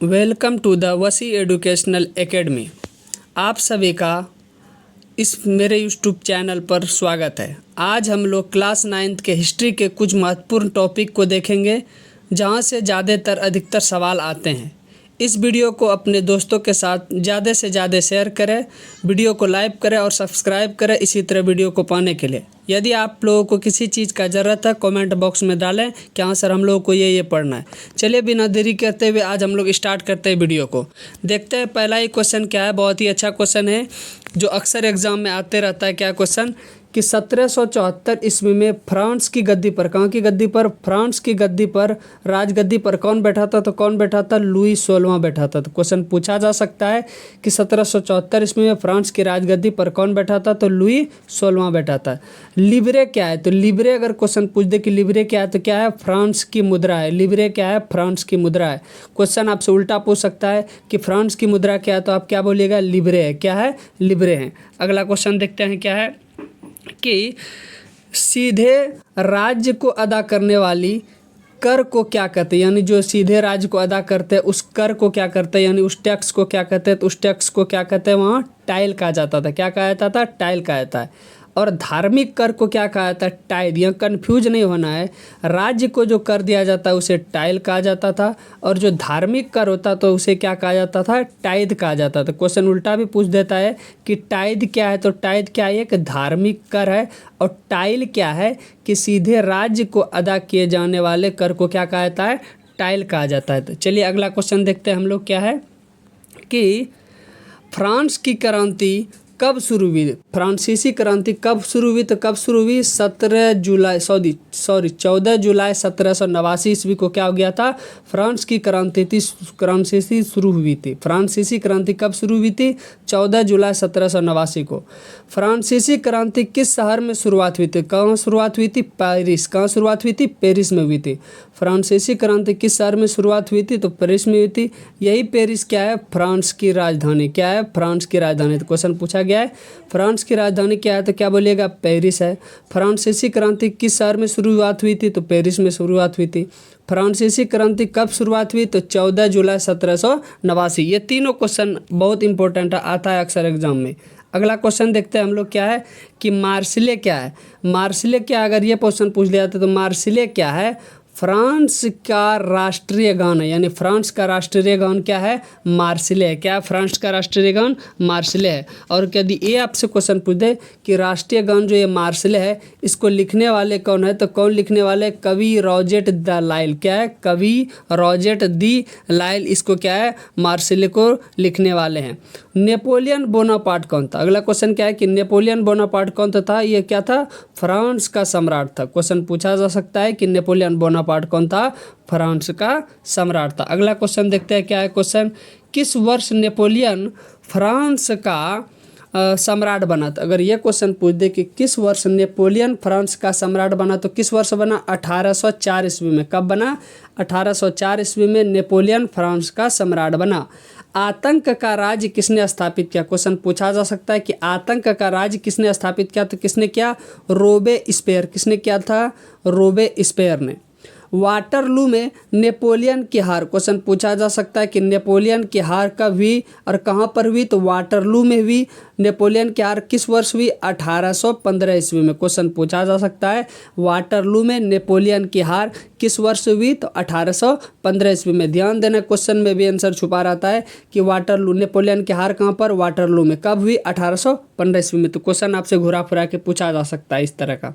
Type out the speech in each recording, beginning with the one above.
Welcome to the वसी educational academy. आप सभी का इस मेरे यूट्यूब चैनल पर स्वागत है। आज हम लोग क्लास 9th के हिस्ट्री के कुछ महत्वपूर्ण टॉपिक को देखेंगे जहां से अधिकतर सवाल आते हैं। इस वीडियो को अपने दोस्तों के साथ ज़्यादा से ज़्यादा शेयर करें, वीडियो को लाइक करें और सब्सक्राइब करें इसी तरह वीडियो को पाने के लिए। यदि आप लोगों को किसी चीज़ का ज़रूरत है कमेंट बॉक्स में डालें कि हाँ सर हम लोगों को ये पढ़ना है। चलिए बिना देरी करते हुए आज हम लोग स्टार्ट करते हैं वीडियो को। देखते हैं पहला ही क्वेश्चन क्या है। बहुत ही अच्छा क्वेश्चन है जो अक्सर एग्जाम में आते रहता है। क्या क्वेश्चन कि 1774 ईस्वी में फ्रांस की गद्दी पर, कहाँ की गद्दी पर, फ्रांस की गद्दी पर, राजगद्दी पर कौन बैठा था? तो कौन बैठा था? लुई 16वां बैठा था। तो क्वेश्चन पूछा जा सकता है कि 1774 ईस्वी में फ्रांस की राजगद्दी पर कौन बैठा था? तो लुई 16वां बैठा था। लिब्रे क्या है? तो लिब्रे अगर क्वेश्चन पूछ दे कि लिब्रे क्या है तो क्या है? फ्रांस की मुद्रा है। लिब्रे क्या है? फ्रांस की मुद्रा है। क्वेश्चन आपसे उल्टा पूछ सकता है कि फ्रांस की मुद्रा क्या है, तो आप क्या बोलिएगा? लिब्रे है। क्या है? लिब्रे है। अगला क्वेश्चन देखते हैं क्या है कि सीधे राज्य को अदा करने वाली कर को क्या कहते हैं? यानी जो सीधे राज्य को अदा करते हैं उस कर को क्या करते हैं, यानी उस टैक्स को क्या कहते हैं? तो उस टैक्स को क्या कहते हैं? वहाँ टाइल कहा जाता था। क्या कहा जाता था? टाइल कहा जाता है। और धार्मिक कर को क्या कहा जाता है? टाइल। यहाँ कन्फ्यूज नहीं होना है। राज्य को जो कर दिया जाता है उसे टाइल कहा जाता था और जो धार्मिक कर होता तो उसे क्या कहा जाता था? टाइद कहा जाता था। क्वेश्चन उल्टा भी पूछ देता है कि टाइद क्या है? तो टाइद क्या है? एक धार्मिक कर है। और टाइल क्या है? कि सीधे राज्य को अदा किए जाने वाले कर को क्या कहा जाता है? टाइल कहा जाता है। तो चलिए अगला क्वेश्चन देखते हैं हम लोग क्या है कि फ्रांस की क्रांति कब शुरू हुई? फ्रांसीसी क्रांति कब शुरू हुई? तो कब शुरू हुई? 14 जुलाई 1789 ईस्वी को क्या हो गया था? फ्रांस की क्रांति शुरू हुई थी। फ्रांसीसी क्रांति कब शुरू हुई थी? 14 जुलाई 1789 को। फ्रांसीसी क्रांति किस शहर में शुरुआत हुई थी? कहाँ शुरुआत हुई थी? पेरिस। कहाँ शुरुआत हुई थी? पेरिस में हुई थी। फ्रांसीसी क्रांति किस शहर में शुरुआत हुई थी? तो पेरिस में हुई थी। यही पेरिस क्या है? फ्रांस की राजधानी। क्या है? फ्रांस की राजधानी। तो क्वेश्चन पूछा गया है फ्रांस की राजधानी क्या है? तो क्या बोलिएगा? पेरिस है। फ्रांसीसी क्रांति किस शहर में शुरुआत हुई थी? तो पेरिस में शुरुआत हुई थी। फ्रांसीसी क्रांति कब शुरुआत हुई? तो 14 जुलाई 1789। ये तीनों क्वेश्चन बहुत इंपॉर्टेंट आता है अक्सर एग्जाम में। अगला क्वेश्चन देखते हैं हम लोग क्या है कि मार्सिले क्या है? मार्सिले क्या, अगर ये क्वेश्चन पूछ लिया था तो मार्सिले क्या है? फ्रांस का राष्ट्रीय गान है। यानी फ्रांस का राष्ट्रीय गान क्या है? मार्सिले है। क्या फ्रांस का राष्ट्रीय गान? मार्सिले है। और यदि ये आपसे क्वेश्चन पूछ दे कि राष्ट्रीय गान जो ये मार्सिले है इसको लिखने वाले कौन है? तो कौन लिखने वाले? कवि रॉजेट द लाइल। क्या है? कवि रॉजेट दी लाइल इसको क्या है? मार्सिले को लिखने वाले हैं। नेपोलियन बोनापार्ट कौन था? अगला क्वेश्चन क्या है कि नेपोलियन बोनापार्ट कौन था? ये क्या था? फ्रांस का सम्राट था। क्वेश्चन पूछा जा सकता है कि नेपोलियन बोनापार्ट कौन था? फ्रांस का सम्राट था। अगला क्वेश्चन देखते हैं क्या है क्वेश्चन, किस वर्ष नेपोलियन फ्रांस का सम्राट बना था? अगर ये क्वेश्चन पूछ दे कि किस वर्ष नेपोलियन फ्रांस का सम्राट बना तो किस वर्ष बना? 1804 ईस्वी में। कब बना? 1804 ईस्वी में नेपोलियन फ्रांस का सम्राट बना। आतंक का राज्य किसने स्थापित किया? क्वेश्चन पूछा जा सकता है कि आतंक का राज्य किसने स्थापित किया? तो किसने किया? रोबेस्पियर। किसने किया था? रोबेस्पियर ने। वाटरलू में नेपोलियन की हार, क्वेश्चन पूछा जा सकता है कि नेपोलियन की हार कब हुई और कहाँ पर हुई? तो वाटरलू में हुई। नेपोलियन की हार किस वर्ष हुई? 1815 ईस्वी में। क्वेश्चन पूछा जा सकता है वाटरलू में नेपोलियन की हार किस वर्ष हुई? तो 1815 ईस्वी में। ध्यान देना क्वेश्चन में भी आंसर छुपा रहता है कि वाटरलू, नेपोलियन की हार कहाँ पर? वाटरलू में। कब हुई? 1815 ईस्वी में। तो क्वेश्चन आपसे घुरा फिरा के पूछा जा सकता है इस तरह का।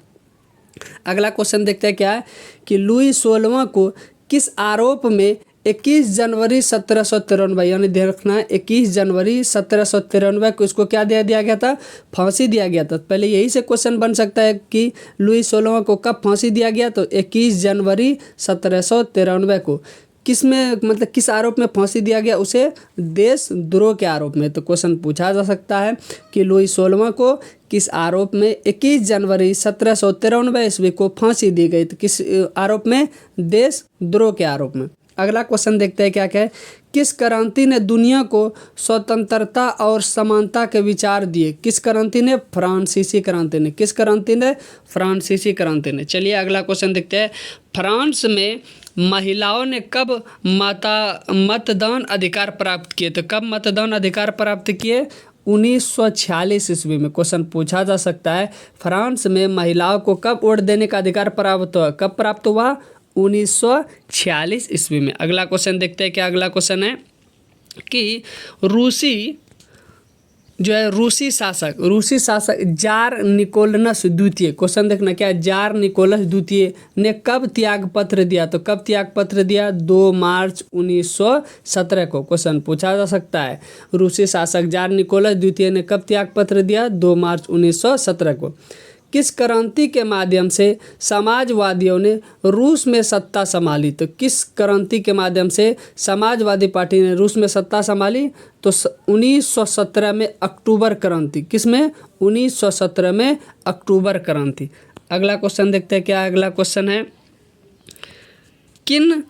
अगला क्वेश्चन देखते हैं क्या है कि लुई 16वां को किस आरोप में 21 जनवरी 1793, यानी ध्यान रखना है 21 जनवरी 1793 को इसको क्या दिया गया था? फांसी दिया गया था। पहले यही से क्वेश्चन बन सकता है कि लुई 16वां को कब फांसी दिया गया? तो 21 जनवरी 1793 को। किस में, मतलब किस आरोप में फांसी दिया गया? उसे देशद्रोह के आरोप में। तो क्वेश्चन पूछा जा सकता है कि लुई 16वां को किस आरोप में 21 जनवरी 1793 ईस्वी को फांसी दी गई? तो किस आरोप में? देशद्रोह के आरोप में। अगला क्वेश्चन देखते हैं क्या क्या है। किस क्रांति ने दुनिया को स्वतंत्रता और समानता के विचार दिए? किस क्रांति ने? फ्रांसीसी क्रांति ने। किस क्रांति ने? फ्रांसीसी क्रांति ने। चलिए अगला क्वेश्चन देखते हैं। फ्रांस में महिलाओं ने कब मतदान अधिकार प्राप्त किए? तो कब मतदान अधिकार प्राप्त किए? 1946 ईस्वी में। क्वेश्चन पूछा जा सकता है फ्रांस में महिलाओं को कब वोट देने का अधिकार प्राप्त हुआ? कब प्राप्त हुआ? 1946 ईस्वी में। अगला क्वेश्चन देखते हैं क्या अगला क्वेश्चन है कि रूसी शासक जार निकोलस द्वितीय, क्वेश्चन देखना क्या है, जार निकोलस द्वितीय ने कब त्याग पत्र दिया? तो कब त्याग पत्र दिया? 2 मार्च 1917 को। क्वेश्चन पूछा जा सकता है रूसी शासक जार निकोलस द्वितीय ने कब त्याग पत्र दिया? 2 मार्च 1917 को। किस क्रांति के माध्यम से समाजवादियों ने रूस में सत्ता संभाली? तो किस क्रांति के माध्यम से समाजवादी पार्टी ने रूस में सत्ता संभाली? तो 1917 में अक्टूबर क्रांति। किस में? 1917 में अक्टूबर क्रांति। अगला क्वेश्चन देखते हैं क्या अगला क्वेश्चन है। किन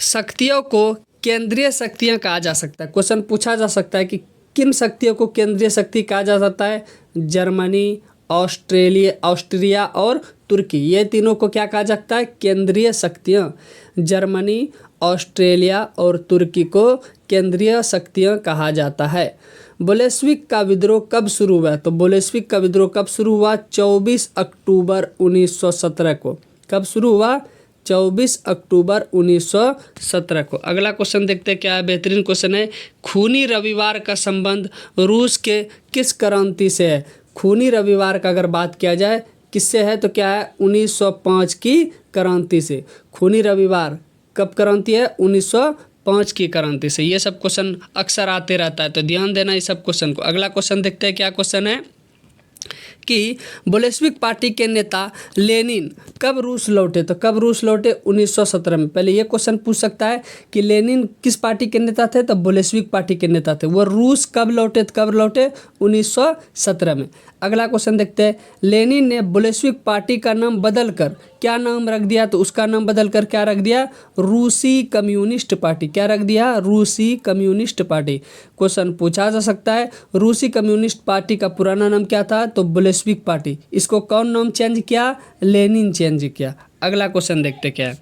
शक्तियों को केंद्रीय शक्तियाँ कहा जा सकता है? क्वेश्चन पूछा जा सकता है कि किन शक्तियों को केंद्रीय शक्ति कहा जा सकता है? जर्मनी, ऑस्ट्रिया और तुर्की, ये तीनों को क्या कहा जाता है? केंद्रीय शक्तियाँ। जर्मनी, ऑस्ट्रेलिया और तुर्की को केंद्रीय शक्तियाँ कहा जाता है। बोल्शेविक का विद्रोह कब शुरू हुआ? तो बोल्शेविक का विद्रोह कब शुरू हुआ? 24 अक्टूबर 1917 को। कब शुरू हुआ? 24 अक्टूबर 1917 को। अगला क्वेश्चन देखते हैं क्या है, बेहतरीन क्वेश्चन है। खूनी रविवार का संबंध रूस के किस क्रांति से है? खूनी रविवार का अगर बात किया जाए किससे है तो क्या है? 1905 की क्रांति से। खूनी रविवार कब क्रांति है? 1905 की क्रांति से। ये सब क्वेश्चन अक्सर आते रहता है तो ध्यान देना इस सब क्वेश्चन को। अगला क्वेश्चन देखते हैं क्या क्वेश्चन है कि बोल्शेविक पार्टी के नेता लेनिन कब रूस लौटे? तो कब रूस लौटे? 1917 में। पहले ये क्वेश्चन पूछ सकता है कि लेनिन किस पार्टी के नेता थे? तो बोल्शेविक पार्टी के नेता थे। वो रूस कब लौटे? तो कब लौटे? 1917 में। अगला क्वेश्चन देखते हैं। लेनिन ने बोल्शेविक पार्टी का नाम बदलकर क्या नाम रख दिया? तो उसका नाम बदलकर क्या रख दिया? रूसी कम्युनिस्ट पार्टी। क्या रख दिया? रूसी कम्युनिस्ट पार्टी। क्वेश्चन पूछा जा सकता है रूसी कम्युनिस्ट पार्टी का पुराना नाम क्या था? तो बोल्शेविक पार्टी। इसको कौन नाम चेंज किया? लेनिन चेंज किया। अगला क्वेश्चन देखते क्या है।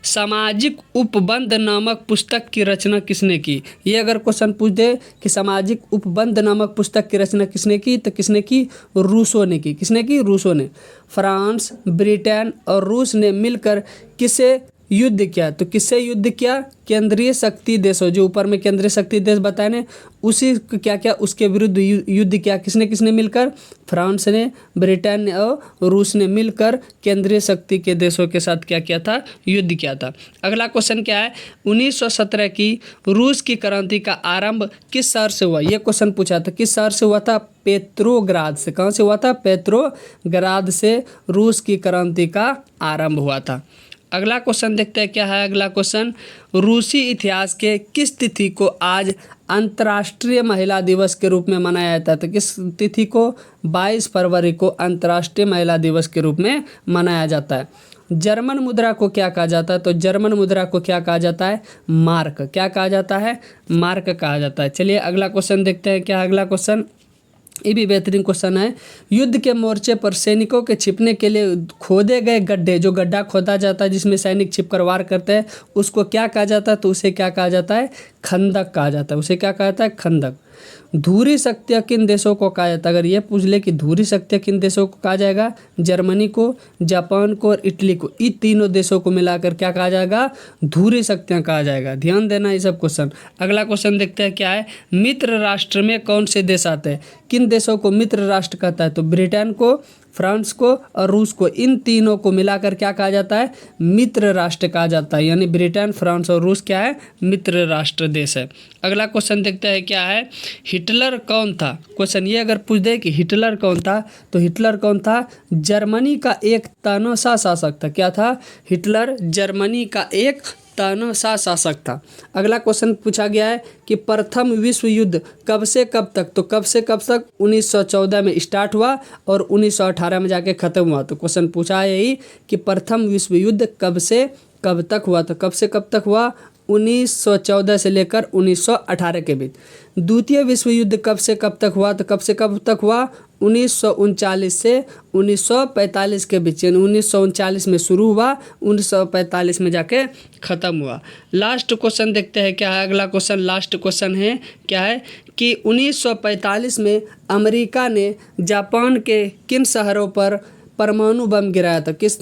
सामाजिक उपबंध नामक पुस्तक की रचना किसने की? ये अगर क्वेश्चन पूछ दे कि सामाजिक उपबंध नामक पुस्तक की रचना किसने की? तो किसने की? रूसो ने की। किसने की? रूसो ने। फ्रांस, ब्रिटेन और रूस ने मिलकर किसे युद्ध किया? तो किससे युद्ध किया? केंद्रीय शक्ति देशों, जो ऊपर में केंद्रीय शक्ति देश बताए ने, उसी क्या क्या उसके विरुद्ध युद्ध किया। किसने किसने मिलकर? फ्रांस ने, ब्रिटेन ने और रूस ने मिलकर केंद्रीय शक्ति के देशों के साथ क्या किया था? युद्ध किया था। अगला क्वेश्चन क्या है। 1917 की रूस की क्रांति का आरंभ किस शहर से हुआ? ये क्वेश्चन पूछा था। किस शहर से हुआ था? पेट्रोग्राद से। कहाँ से हुआ था? पेट्रोग्राद से रूस की क्रांति का आरंभ हुआ था। अगला क्वेश्चन देखते हैं क्या है अगला क्वेश्चन। रूसी इतिहास के किस तिथि को आज अंतर्राष्ट्रीय महिला दिवस के रूप में मनाया जाता है? तो किस तिथि को? 22 फरवरी को अंतर्राष्ट्रीय महिला दिवस के रूप में मनाया जाता है। जर्मन मुद्रा को क्या कहा जाता है? तो जर्मन मुद्रा को क्या कहा जाता है? मार्क। क्या कहा जाता है? मार्क कहा जाता है। चलिए अगला क्वेश्चन देखते हैं क्या अगला क्वेश्चन। ये भी बेहतरीन क्वेश्चन है। युद्ध के मोर्चे पर सैनिकों के छिपने के लिए खोदे गए गड्ढे, जो गड्ढा खोदा जाता है जिसमें सैनिक छिपकर वार करते हैं, उसको क्या कहा जाता है? तो उसे क्या कहा जाता है? खंदक कहा जाता है। उसे क्या कहा जाता है? खंदक। धुरी शक्तियाँ किन देशों को कहा जाता है? अगर ये पूछ ले कि धुरी शक्तियाँ किन देशों को कहा जाएगा? जर्मनी को, जापान को और इटली को। इन तीनों देशों को मिलाकर क्या कहा जाएगा? धुरी शक्तियाँ कहा जाएगा। ध्यान देना ये सब क्वेश्चन। अगला क्वेश्चन देखते हैं क्या है। मित्र राष्ट्र में कौन से देश आते हैं? किन देशों को मित्र राष्ट्र कहता है? तो ब्रिटेन को, फ्रांस को और रूस को। इन तीनों को मिलाकर क्या कहा जाता है? मित्र राष्ट्र कहा जाता है। यानी ब्रिटेन, फ्रांस और रूस क्या है? मित्र राष्ट्र देश है। अगला क्वेश्चन देखते हैं क्या है। हिटलर कौन था? क्वेश्चन ये अगर पूछ दे कि हिटलर कौन था, तो हिटलर कौन था? जर्मनी का एक तानाशाह शासक था। क्या था? हिटलर जर्मनी का एक तानाशाह शासक था। अगला क्वेश्चन पूछा गया है कि प्रथम विश्व युद्ध कब से कब तक? तो कब से कब तक? 1914 में स्टार्ट हुआ और 1918 में जाके ख़त्म हुआ। तो क्वेश्चन पूछा है यही कि प्रथम विश्व युद्ध कब से कब तक हुआ? तो कब से कब तक हुआ? 1914 से लेकर 1918 के बीच। द्वितीय विश्व युद्ध कब से कब तक हुआ? तो कब से कब तक हुआ? 1939 से 1945 के बीच, यानी 1939 में शुरू हुआ, 1945 में जाके ख़त्म हुआ। लास्ट क्वेश्चन देखते हैं क्या है। अगला क्वेश्चन, लास्ट क्वेश्चन है क्या है कि 1945 में अमेरिका ने जापान के किन शहरों पर परमाणु बम गिराया था? किस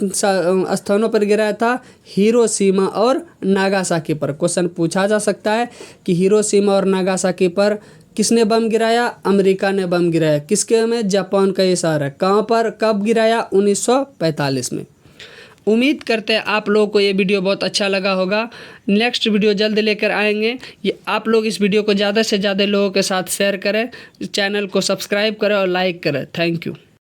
स्थानों पर गिराया था? हिरोशिमा और नागासाकी पर। क्वेश्चन पूछा जा सकता है कि हिरोशिमा और नागासाकी पर किसने बम गिराया? अमेरिका ने बम गिराया। किसके में? जापान का ये शहर है। कहाँ पर, कब गिराया? 1945 में। उम्मीद करते हैं आप लोगों को ये वीडियो बहुत अच्छा लगा होगा। नेक्स्ट वीडियो जल्द लेकर आएंगे। ये आप लोग इस वीडियो को ज़्यादा से ज़्यादा लोगों के साथ शेयर करें, चैनल को सब्सक्राइब करें और लाइक करें। Thank you.